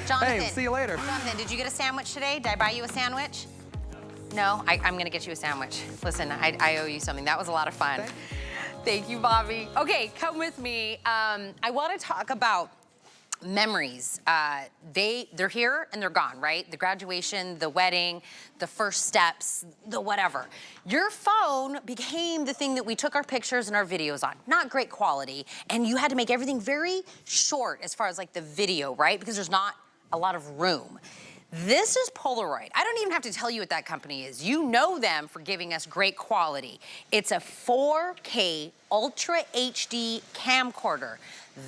Jonathan. Hey, see you later. Jonathan, did you get a sandwich today? Did I buy you a sandwich? No? I'm gonna get you a sandwich. Listen, I owe you something. That was a lot of fun. Thank you, Bobby. Okay, come with me. I wanna talk about memories. They're here and they're gone, right? The graduation, the wedding, the first steps, the whatever. Your phone became the thing that we took our pictures and our videos on. Not great quality, and you had to make everything very short as far as like the video, right? Because there's not a lot of room. This is Polaroid. I don't even have to tell you what that company is. You know them for giving us great quality. It's a 4K Ultra HD Camcorder.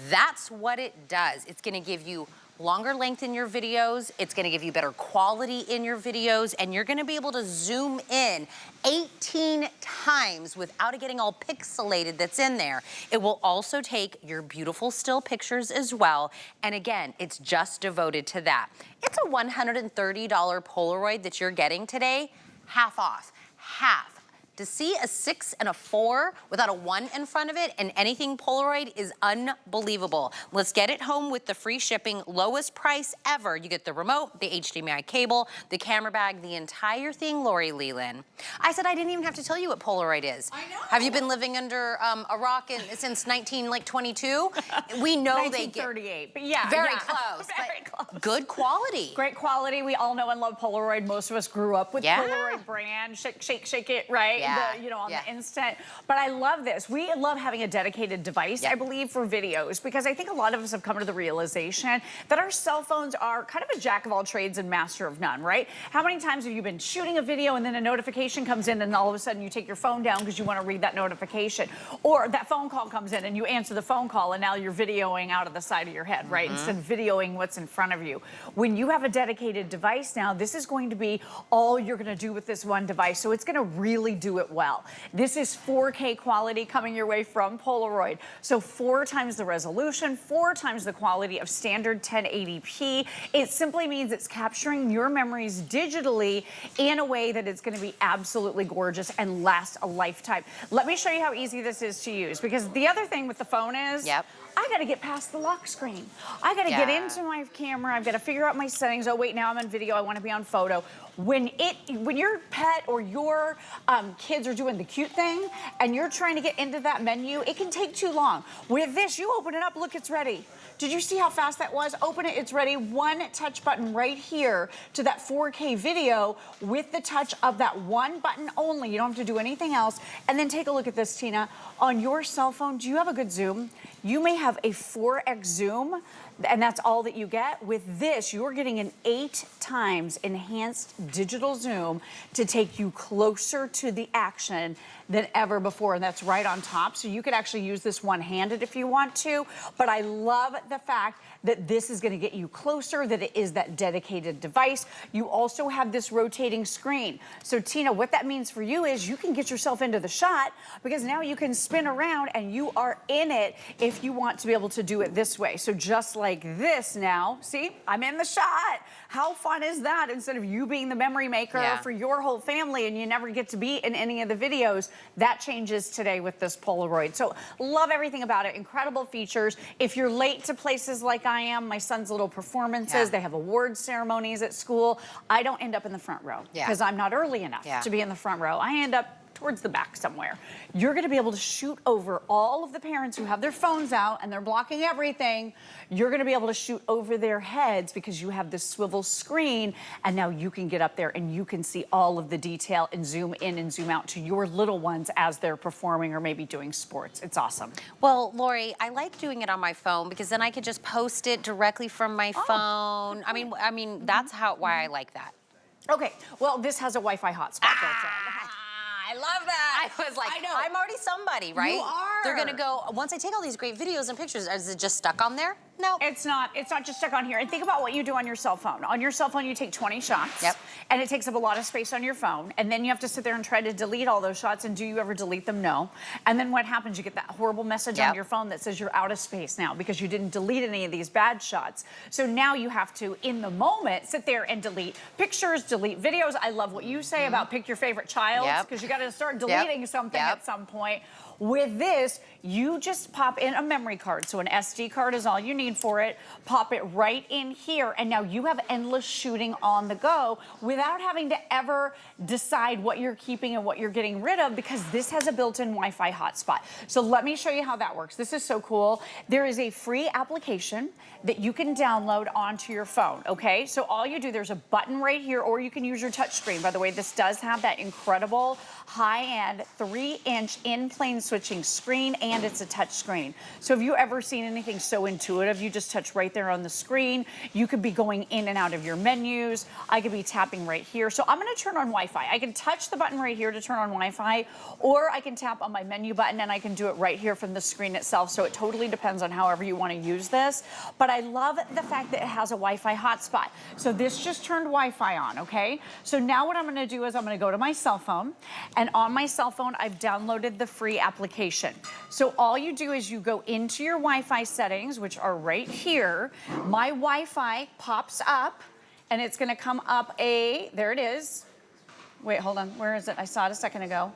That's what it does. It's gonna give you longer length in your videos, it's gonna give you better quality in your videos, and you're gonna be able to zoom in 18 times without it getting all pixelated that's in there. It will also take your beautiful still pictures as well, and again, it's just devoted to that. It's a $130 Polaroid that you're getting today, half off, half. To see a 6 and a 4 without a 1 in front of it and anything Polaroid is unbelievable. Let's get it home with the free shipping, lowest price ever. You get the remote, the HDMI cable, the camera bag, the entire thing, Lori Leland. I said I didn't even have to tell you what Polaroid is. I know. Have you been living under a rock since 1922? We know they get 1938, but yeah. Very close. Very close. Good quality. Great quality. We all know and love Polaroid. Most of us grew up with Polaroid brand. Shake, shake, shake it, right? Yeah. On the instant. But I love this. We love having a dedicated device, I believe, for videos, because I think a lot of us have come to the realization that our cell phones are kind of a jack of all trades and master of none, right? How many times have you been shooting a video and then a notification comes in and all of a sudden you take your phone down because you want to read that notification? Or that phone call comes in and you answer the phone call and now you're videoing out of the side of your head, right? Instead of videoing what's in front of you. When you have a dedicated device now, this is going to be all you're going to do with this one device. So it's going to really do it well. This is 4K quality coming your way from Polaroid. So 4 times the resolution, 4 times the quality of standard 1080p. It simply means it's capturing your memories digitally in a way that it's going to be absolutely gorgeous and last a lifetime. Let me show you how easy this is to use, because the other thing with the phone is I got to get past the lock screen. I got to get into my camera. I've got to figure out my settings. Oh, wait, now I'm on video. I want to be on photo. When your pet or your kids are doing the cute thing and you're trying to get into that menu, it can take too long. With this, you open it up, look, it's ready. Did you see how fast that was? Open it, it's ready. One touch button right here to that 4K video with the touch of that one button only. You don't have to do anything else. And then take a look at this, Tina. On your cell phone, do you have a good zoom? You may have a 4x zoom, and that's all that you get. With this, you're getting an 8 times enhanced digital zoom to take you closer to the action than ever before, and that's right on top. So you could actually use this one-handed if you want to, but I love the fact that this is gonna get you closer, that it is that dedicated device. You also have this rotating screen. So Tina, what that means for you is you can get yourself into the shot, because now you can spin around and you are in it if you want to be able to do it this way. So just like this now, see, I'm in the shot. How fun is that? Instead of you being the memory maker for your whole family and you never get to be in any of the videos, that changes today with this Polaroid. So love everything about it. Incredible features. If you're late to places like I am, my son's little performances, they have awards ceremonies at school, I don't end up in the front row because I'm not early enough to be in the front row. I end up towards the back somewhere. You're gonna be able to shoot over all of the parents who have their phones out and they're blocking everything. You're gonna be able to shoot over their heads because you have this swivel screen, and now you can get up there and you can see all of the detail and zoom in and zoom out to your little ones as they're performing or maybe doing sports. It's awesome. Well, Lori, I like doing it on my phone because then I could just post it directly from my phone. I mean, that's why I like that. Okay, well, this has a Wi-Fi hotspot built in. I love that. I was like, I'm already somebody, right? You are. They're gonna go, once I take all these great videos and pictures, is it just stuck on there? No. It's not just stuck on here. And think about what you do on your cell phone. On your cell phone, you take 20 shots. Yep. And it takes up a lot of space on your phone. And then you have to sit there and try to delete all those shots. And do you ever delete them? No. And then what happens? You get that horrible message on your phone that says you're out of space now because you didn't delete any of these bad shots. So now you have to, in the moment, sit there and delete pictures, delete videos. I love what you say about pick your favorite child, because you got to start deleting something at some point. With this, you just pop in a memory card. So an SD card is all you need for it. Pop it right in here, and now you have endless shooting on the go without having to ever decide what you're keeping and what you're getting rid of, because this has a built-in Wi-Fi hotspot. So let me show you how that works. This is so cool. There is a free application that you can download onto your phone, okay? So all you do, there's a button right here, or you can use your touch screen. By the way, this does have that incredible high-end 3-inch in-plane switching screen, and it's a touch screen. So have you ever seen anything so intuitive? You just touch right there on the screen. You could be going in and out of your menus. I could be tapping right here. So I'm gonna turn on Wi-Fi. I can touch the button right here to turn on Wi-Fi, or I can tap on my menu button and I can do it right here from the screen itself. So it totally depends on however you wanna use this. But I love the fact that it has a Wi-Fi hotspot. So this just turned Wi-Fi on, okay? So now what I'm gonna do is I'm gonna go to my cell phone, and on my cell phone, I've downloaded the free application. So all you do is you go into your Wi-Fi settings, which are right here. My Wi-Fi pops up, and it's gonna come up there it is. Wait, hold on, where is it? I saw it a second ago.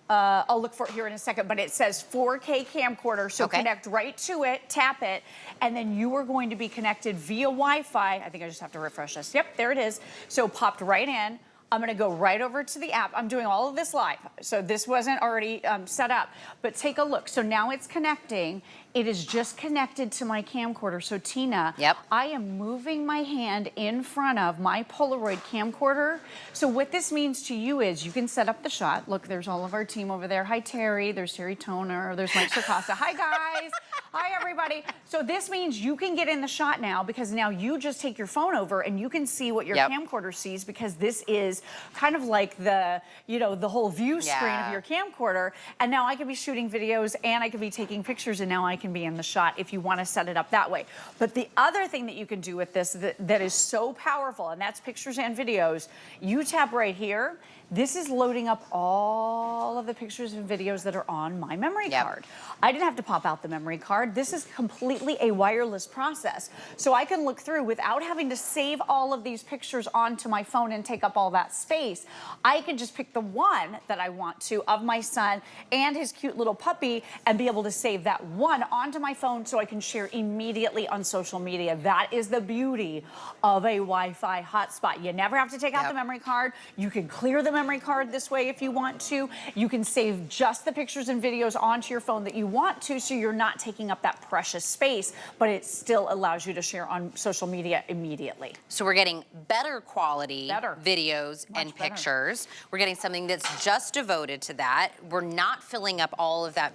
I'll look for it here in a second, but it says 4K camcorder, so connect right to it, tap it, and then you are going to be connected via Wi-Fi. I think I just have to refresh this. Yep, there it is. So popped right in. I'm gonna go right over to the app. I'm doing all of this live, so this wasn't already set up, but take a look. So now it's connecting. It is just connected to my camcorder. So Tina, I am moving my hand in front of my Polaroid camcorder. So what this means to you is you can set up the shot. Look, there's all of our team over there. Hi, Terry. There's Terry Toner. There's Mike Sarcosta. Hi, guys. Hi, everybody. So this means you can get in the shot now, because now you just take your phone over and you can see what your camcorder sees, because this is kind of like the, you know, the whole view screen of your camcorder. And now I can be shooting videos and I can be taking pictures, and now I can be in the shot if you want to set it up that way. But the other thing that you can do with this that is so powerful, and that's pictures and videos, you tap right here. This is loading up all of the pictures and videos that are on my memory card. I didn't have to pop out the memory card. This is completely a wireless process. So I can look through without having to save all of these pictures onto my phone and take up all that space. I can just pick the one that I want to of my son and his cute little puppy and be able to save that one onto my phone so I can share immediately on social media. That is the beauty of a Wi-Fi hotspot. You never have to take out the memory card. You can clear the memory card this way if you want to. You can save just the pictures and videos onto your phone that you want to, so you're not taking up that precious space, but it still allows you to share on social media immediately. So we're getting better quality videos and pictures. We're getting something that's just devoted to that. We're not filling up all of that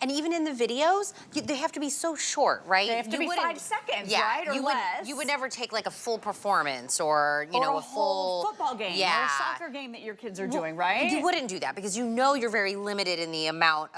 and even in the videos, they have to be so short, right? They have to be 5 seconds, right? Or less. You would never take like a full performance or, you know, a full football game or a soccer game that your kids are doing, right? You wouldn't do that, because you know you're very limited in the amount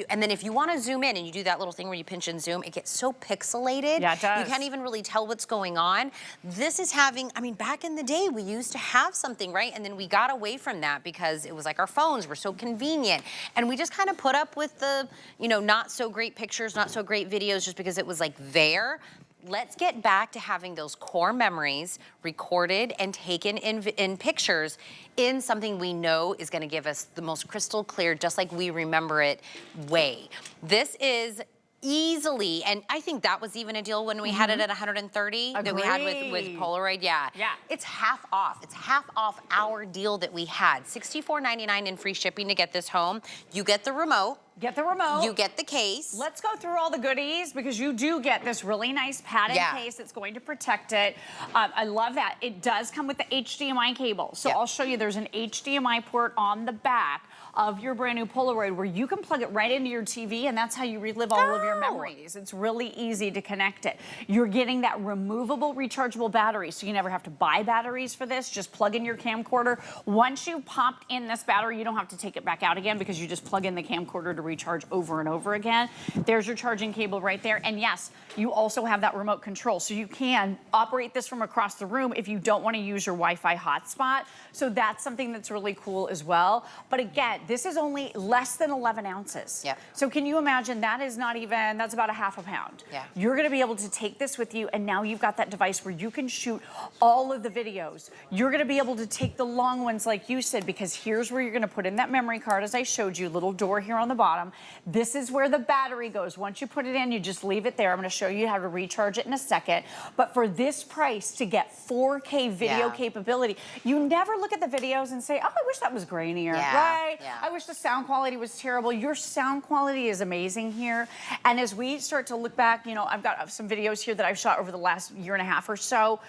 and then if you want to zoom in and you do that little thing where you pinch and zoom, it gets so pixelated. Yeah, it does. You can't even really tell what's going on. This is having, I mean, back in the day, we used to have something, right? And then we got away from that because it was like our phones were so convenient. And we just kind of put up with the, you know, not so great pictures, not so great videos, just because it was like there. Let's get back to having those core memories recorded and taken in pictures in something we know is gonna give us the most crystal clear, just like we remember it, way. This is easily, and I think that was even a deal when we had it at 130 that we had with Polaroid. Yeah, it's half off. It's half off our deal that we had. $64.99 in free shipping to get this home. You get the remote. Get the remote. You get the case. Let's go through all the goodies, because you do get this really nice padded case that's going to protect it. I love that. It does come with the HDMI cable. So I'll show you, there's an HDMI port on the back of your brand new Polaroid where you can plug it right into your TV, and that's how you relive all of your memories. It's really easy to connect it. You're getting that removable rechargeable battery, so you never have to buy batteries for this. Just plug in your camcorder. Once you've popped in this battery, you don't have to take it back out again, because you just plug in the camcorder to recharge over and over again. There's your charging cable right there. And yes, you also have that remote control, so you can operate this from across the room if you don't want to use your Wi-Fi hotspot. So that's something that's really cool as well. But again, this is only less than 11 ounces. So can you imagine, that is not even, that's about a half a pound. You're gonna be able to take this with you, and now you've got that device where you can shoot all of the videos. You're gonna be able to take the long ones like you said, because here's where you're gonna put in that memory card, as I showed you, little door here on the bottom. bottom. This is where the battery goes. Once you put it in, you just leave it there. I'm gonna show you how to recharge it in a second. But for this price, to get 4K video capability, you never look at the videos and say, oh, I wish that was grainier, right? I wish the sound quality was terrible. Your sound quality is amazing here. And as we start to look back, you know, I've got some videos here that I've shot over the last year and a half or so,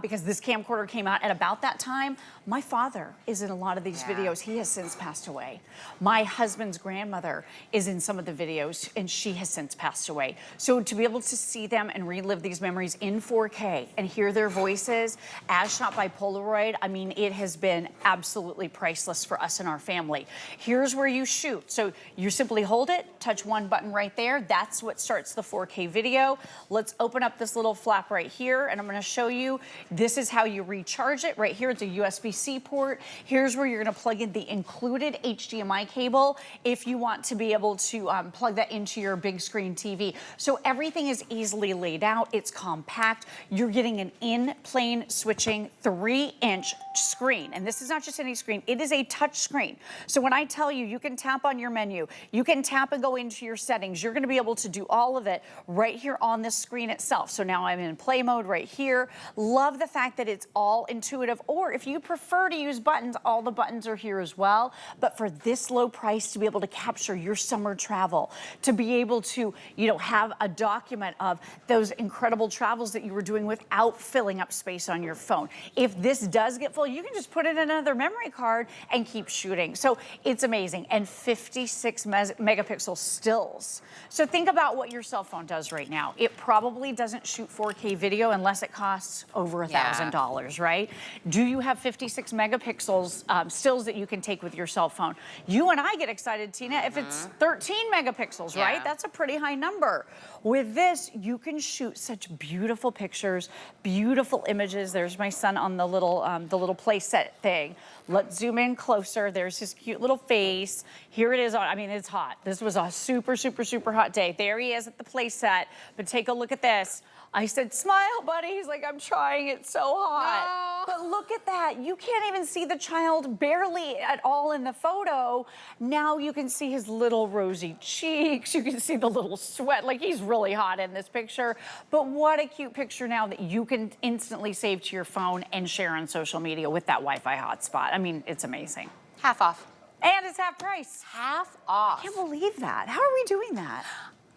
because this camcorder came out at about that time. My father is in a lot of these videos. He has since passed away. My husband's grandmother is in some of the videos, and she has since passed away. So to be able to see them and relive these memories in 4K and hear their voices as shot by Polaroid, I mean, it has been absolutely priceless for us and our family. Here's where you shoot. So you simply hold it, touch one button right there. That's what starts the 4K video. Let's open up this little flap right here, and I'm gonna show you, this is how you recharge it. Right here, it's a USB-C port. Here's where you're gonna plug in the included HDMI cable if you want to be able to plug that into your big screen TV. So everything is easily laid out. It's compact. You're getting an in-plane switching 3-inch screen. And this is not just any screen, it is a touch screen. So when I tell you, you can tap on your menu, you can tap and go into your settings, you're gonna be able to do all of it right here on this screen itself. So now I'm in play mode right here. Love the fact that it's all intuitive, or if you prefer to use buttons, all the buttons are here as well. But for this low price, to be able to capture your summer travel, to be able to, you know, have a document of those incredible travels that you were doing without filling up space on your phone. If this does get full, you can just put it in another memory card and keep shooting. So it's amazing. And 56 megapixel stills. So think about what your cell phone does right now. It probably doesn't shoot 4K video unless it costs over $1,000, right? Do you have 56 megapixels stills that you can take with your cell phone? You and I get excited, Tina, if it's 13 megapixels, right? That's a pretty high number. With this, you can shoot such beautiful pictures, beautiful images. There's my son on the little play set thing. Let's zoom in closer. There's his cute little face. Here it is. I mean, it's hot. This was a super, super, super hot day. There he is at the play set. But take a look at this. I said, smile, buddy. He's like, I'm trying. It's so hot. No. But look at that. You can't even see the child barely at all in the photo. Now you can see his little rosy cheeks. You can see the little sweat. Like, he's really hot in this picture. But what a cute picture now that you can instantly save to your phone and share on social media with that Wi-Fi hotspot. I mean, it's amazing. Half off. And it's half price. Half off. I can't believe that. How are we doing that?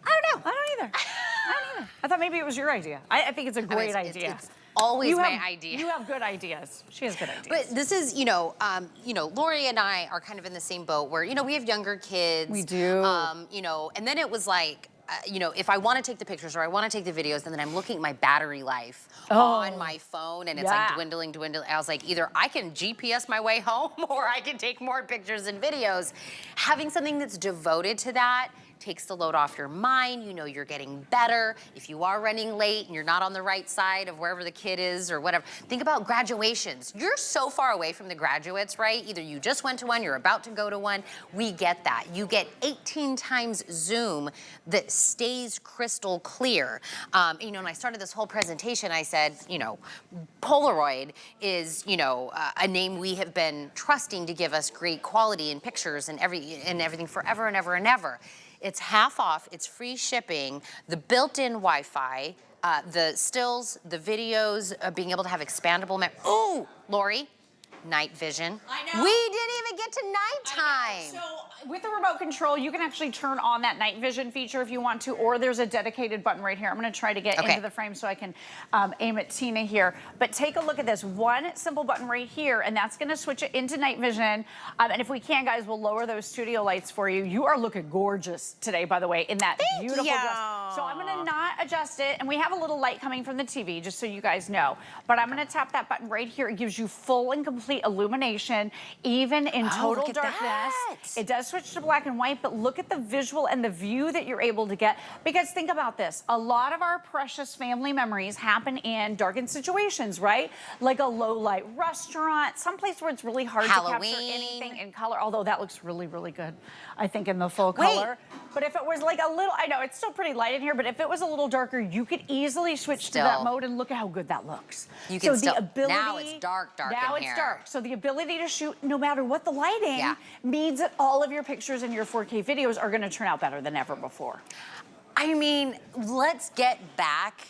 I don't know. I don't either. I thought maybe it was your idea. I think it's a great idea. It's always my idea. You have good ideas. She has good ideas. But this is, Lori and I are kind of in the same boat where, we have younger kids. We do. And then it was like, if I want to take the pictures or I want to take the videos, and then I'm looking at my battery life on my phone, and it's like dwindling. I was like, either I can GPS my way home or I can take more pictures and videos. Having something that's devoted to that takes the load off your mind. You know you're getting better. If you are running late and you're not on the right side of wherever the kid is or whatever, think about graduations. You're so far away from the graduates, right? Either you just went to one, you're about to go to one. We get that. You get 18 times zoom that stays crystal clear. When I started this whole presentation, I said, Polaroid is, a name we have been trusting to give us great quality in pictures and everything forever and ever and ever. It's half off, it's free shipping, the built-in Wi-Fi, the stills, the videos, being able to have expandable Ooh, Lori, night vision. I know. We didn't even get to nighttime. So with the remote control, you can actually turn on that night vision feature if you want to, or there's a dedicated button right here. I'm gonna try to get into the frame so I can aim at Tina here. But take a look at this, one simple button right here, and that's gonna switch it into night vision. And if we can, guys, we'll lower those studio lights for you. You are looking gorgeous today, by the way, in that beautiful dress. So I'm gonna not adjust it, and we have a little light coming from the TV, just so you guys know. But I'm gonna tap that button right here. It gives you full and complete illumination, even in total darkness. It does switch to black and white, but look at the visual and the view that you're able to get. Because think about this, a lot of our precious family memories happen in darkened situations, right? Like a low light restaurant, someplace where it's really hard to capture anything in color, although that looks really, really good, I think, in the full color. But if it was like a little, I know it's still pretty light in here, but if it was a little darker, you could easily switch to that mode and look at how good that looks. You can the ability, now it's dark now in it's here. dark. So the ability to shoot no matter what the lighting means that all of your pictures and your 4K videos are gonna turn out better than ever before. I mean, let's get back.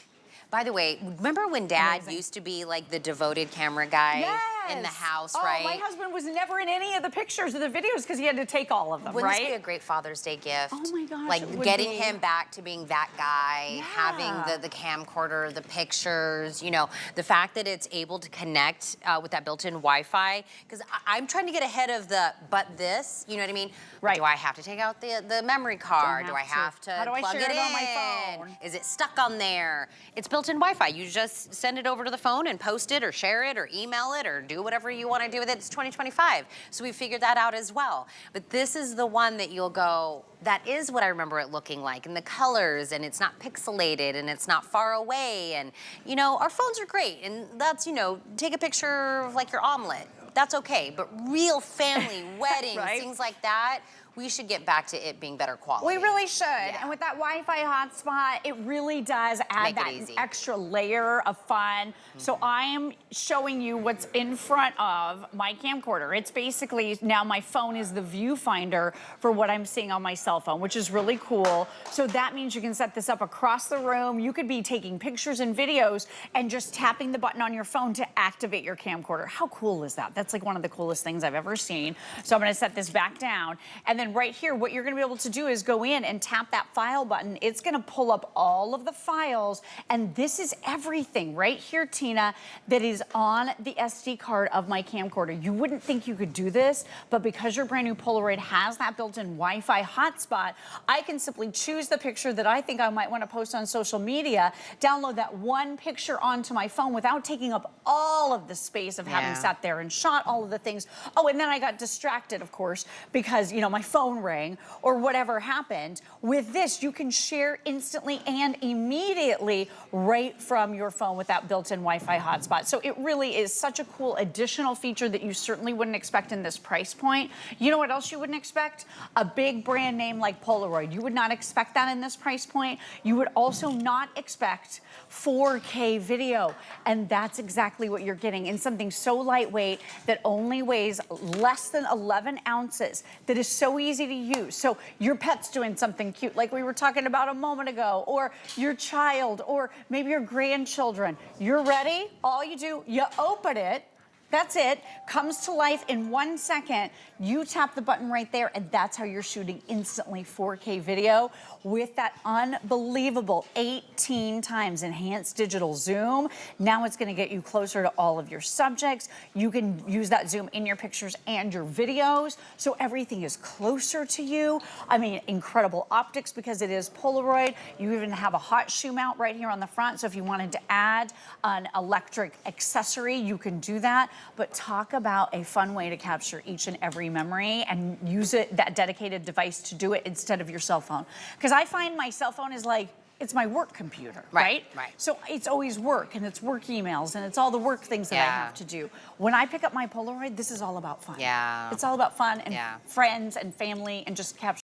By the way, remember when Dad used to be like the devoted camera guy in the house, right? Oh, my husband was never in any of the pictures or the videos because he had to take all of them, Wouldn't right? this be a great Father's Day gift? Oh my gosh, like getting him back to being that guy, having the camcorder, the pictures, you know, the fact that it's able to connect with that built-in Wi-Fi. Because I'm trying to get ahead of the, but this, you know what I mean? Right. Do I have to take out the memory card? Do I have to plug it in? On my phone? Is it stuck on there? It's built-in Wi-Fi. You just send it over to the phone and post it or share it or email it or do whatever you want to do with it. It's 2025. So we figured that out as well. But this is the one that you'll go, that is what I remember it looking like, and the colors, and it's not pixelated, and it's not far away. And, you know, our phones are great. And that's, you know, take a picture of like your omelet. That's okay. But real family, weddings, things like that, we should get back to it being better quality. We really should. And with that Wi-Fi hotspot, it really does add that extra layer of fun. So I am showing you what's in front of my camcorder. It's basically, now my phone is the viewfinder for what I'm seeing on my cell phone, which is really cool. So that means you can set this up across the room. You could be taking pictures and videos and just tapping the button on your phone to activate your camcorder. How cool is that? That's like one of the coolest things I've ever seen. So I'm gonna set this back down. And then right here, what you're gonna be able to do is go in and tap that file button. It's gonna pull up all of the files, and this is everything right here, Tina, that is on the SD card of my camcorder. You wouldn't think you could do this, but because your brand new Polaroid has that built-in Wi-Fi hotspot, I can simply choose the picture that I think I might wanna post on social media, download that one picture onto my phone without taking up all of the space of having sat there and shot all of the things. Oh, and then I got distracted, of course, because, you know, my phone rang or whatever happened. With this, you can share instantly and immediately right from your phone with that built-in Wi-Fi hotspot. So it really is such a cool additional feature that you certainly wouldn't expect in this price point. You know what else you wouldn't expect? A big brand name like Polaroid. You would not expect that in this price point. You would also not expect 4K video. And that's exactly what you're getting in something so lightweight that only weighs less than 11 ounces, that is so easy to use. So your pet's doing something cute like we were talking about a moment ago, or your child, or maybe your grandchildren. You're ready, all you do, you open it, that's it, comes to life in 1 second. You tap the button right there, and that's how you're shooting instantly 4K video with that unbelievable 18 times enhanced digital zoom. Now it's gonna get you closer to all of your subjects. You can use that zoom in your pictures and your videos, so everything is closer to you. I mean, incredible optics because it is Polaroid. You even have a hot shoe mount right here on the front, so if you wanted to add an electric accessory, you can do that. But talk about a fun way to capture each and every memory and use that dedicated device to do it instead of your cell phone. Because I find my cell phone is like, it's my work computer, right? So it's always work, and it's work emails, and it's all the work things that I have to do. When I pick up my Polaroid, this is all about fun. It's all about fun and friends and family and just capture